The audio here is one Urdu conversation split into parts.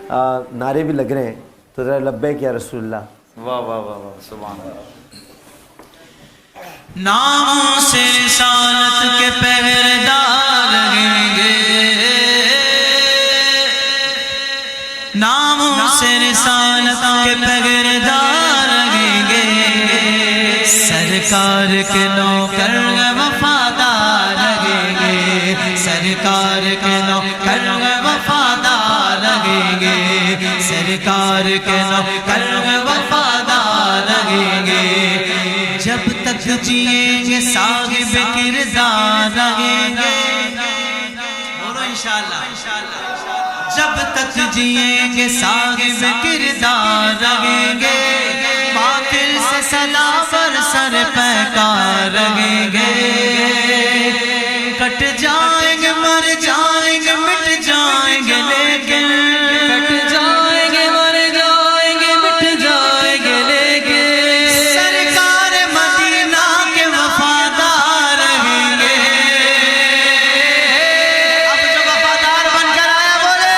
نعرے بھی لگ رہے ہیں تو ذرا لبیک یا رسول اللہ. واہ واہ واہ واہ سبحان اللہ. ناموں سے رسالت کے پہردار رہیں گے, ناموں سے رسالت کے پہردار رہیں گے, سرکار کے نوکر وفادار رہیں گے, سرکار کے نوکر وفادار رہیں گے, سرکار کے نوکر وفادار رہیں گے, جب تک جئیں گے صاحب کردار رہیں گے. بولو انشاءاللہ. جب تک جئیں گے صاحب کردار رہیں گے, باطل سے صدا پر سر پیکار رہیں گے, کٹ جائیں گے مر جائیں گے مٹ جائیں گے لیکن, کٹ جائیں گے مر جائیں گے مٹ جائیں گے لیکن, سرکار مدینہ کے وفادار رہیں گے. اب جو وفادار بن کر آیا بولے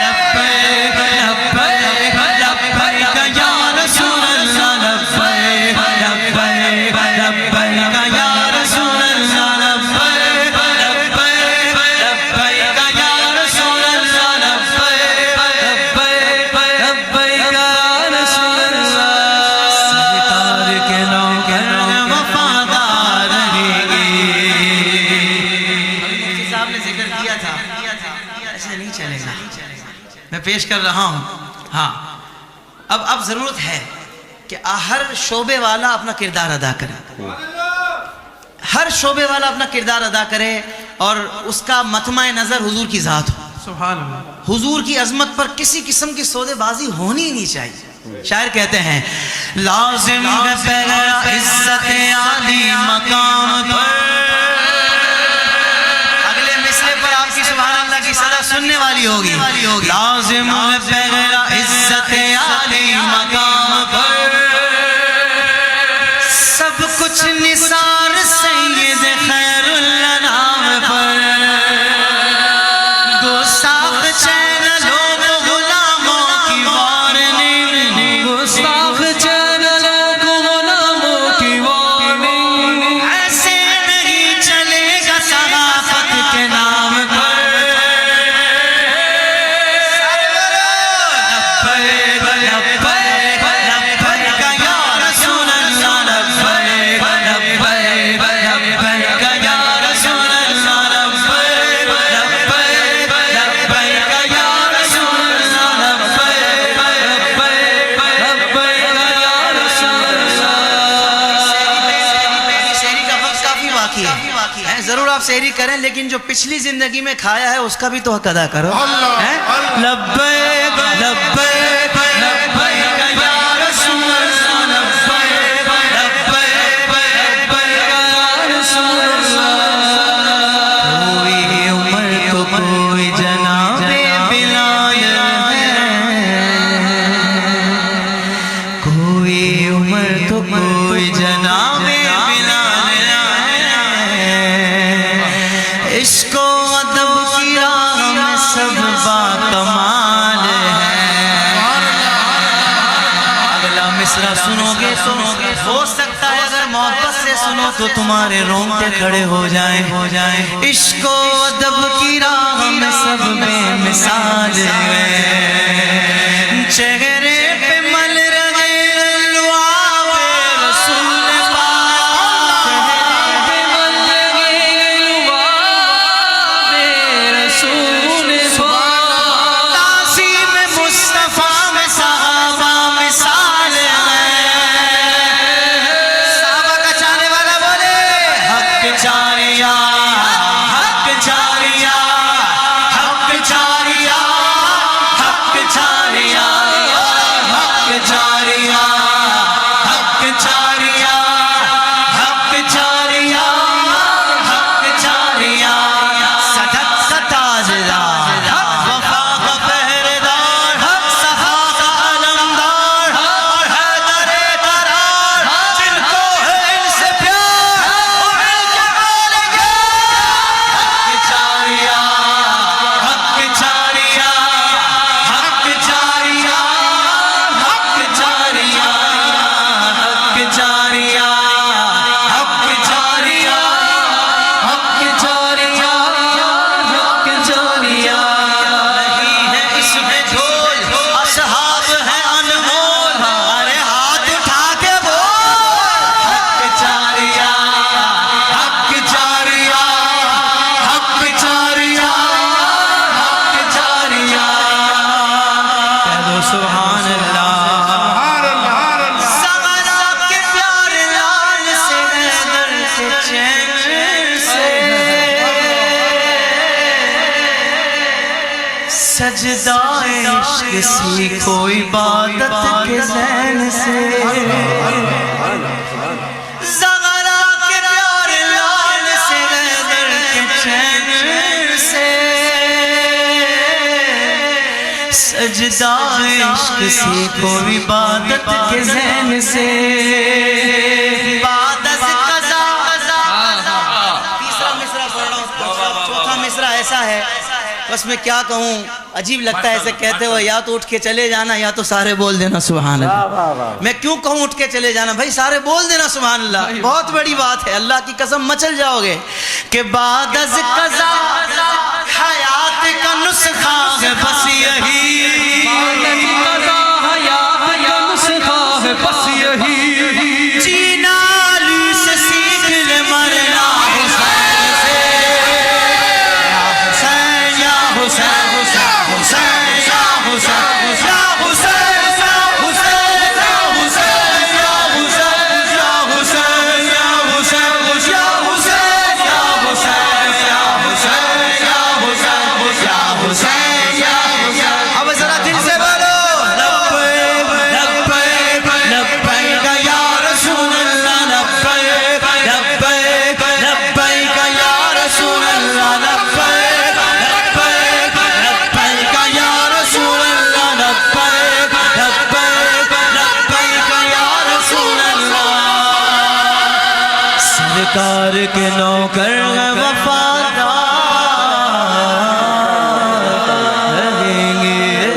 لبیک لبیک لبیک یا رسول اللہ, لبیک لبیک لبیک یا رسول اللہ, لبیک لبیک لبیک یا رسول اللہ, لبیک لبیک لبیک یا رسول اللہ. سرکار کے نوکر وفادار رہیں گے. مفتی صاحب نے ذکر کیا تھا, ایسے نہیں چلے گا, میں پیش کر رہا ہوں. ہاں اب ضرورت ہے کہ ہر شعبے والا اپنا کردار ادا کرے, ہر شعبے والا اپنا کردار ادا کرے, اور اس کا مطمع نظر حضور کی ذات ہو. سبحان اللہ. حضور کی عظمت پر کسی قسم کی سودے بازی ہونی نہیں چاہیے. شاعر کہتے ہیں لازم ہے بغیر عزت عالی مقام پر. اگلے مصرے پر آپ کی سبحان اللہ کی صدا سننے والی ہوگی. لازم ہے بغیر عزت عالی مقام پر, سب کچھ نثار سید خیر الانام پر. گستاخ چین لوگ غلاموں کی وارننگ, گستاخ چین لوگ غلاموں کی وارننگ, ایسے نہیں چلے گا ثقافت کے نام پر. لبیک لبیک لبیک یا رسول اللہ, لبیک لبیک لبیک یا رسول اللہ, لبیک لبیک لبیک یا رسول اللہ, لبیک لبیک لبیک یا رسول اللہ. شہری کا وقت کافی باقی ہے, ضرور آپ شہری کریں, لیکن جو پچھلی زندگی میں کھایا ہے اس کا بھی تو حق ادا کرو. لبیک لبیک لبیک یا رسول اللہ, لبیک لبیک لبیک یا رسول اللہ. کوئی عمر تو کوئی جناب بلال ہے, کوئی عمر تو کوئی جناب بلال ہے. عشق و ادب کی راہ میں سب باکمال ہے. اگلا مصرع سنو گے ہو سکتا ہے اگر محبت سے سنو تو تمہارے رونگٹے کھڑے ہو جائیں. عشق و ادب کی راہ میں سب بے مثال ہے, چہرے پہ مل رہے لعاب رسول پاک, چہرے پہ مل رہے لعاب رسول پاک. تعظیم مصطفیٰ میں صحابہ مثال ہے. صحابہ کا چاہنے والا بولے حق جاریہ, حق جاریہ, حق جاریہ, سجدہ عشق سیکھو عبادت کے ذہن سے زغرا کے پیارے لال سے حیدر کے چین سے سجدہ عشق سیکھو عبادت کے ذہن سے بعد از قضا تیسرا مصرع پڑھ رہا ہوں چوتھا مصرع ایسا ہے بس میں کیا کہوں عجیب لگتا ہے ایسے کہتے ہوئے یا تو اٹھ کے چلے جانا یا تو سارے بول دینا سبحان اللہ میں کیوں کہوں اٹھ کے چلے جانا بھائی سارے بول دینا سبحان اللہ بہت بڑی بات ہے اللہ کی قسم مچل جاؤ گے کہ بعد از قضا حیات کا نسخہ ہے بس یہی بس یہی جینا علی سے سیکھ لے مرنا حسین سے یا حسین یا حسین حسین یا حسین یا حسین یا حسین یا حسین یا حسین یا حسین یا حسین یا حسین یا حسین یا حسین یا حسین یا حسین یا حسین اب ذرا دل سے بولو سرکار کے نوکر وفادار رہیں گے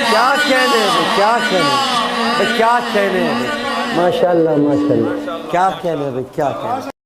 کیا کہنے ہیں کیا کہنے ہیں کیا کہنے ہیں ماشاءاللہ ماشاءاللہ کیا کہنے ہیں کیا کہنے ہیں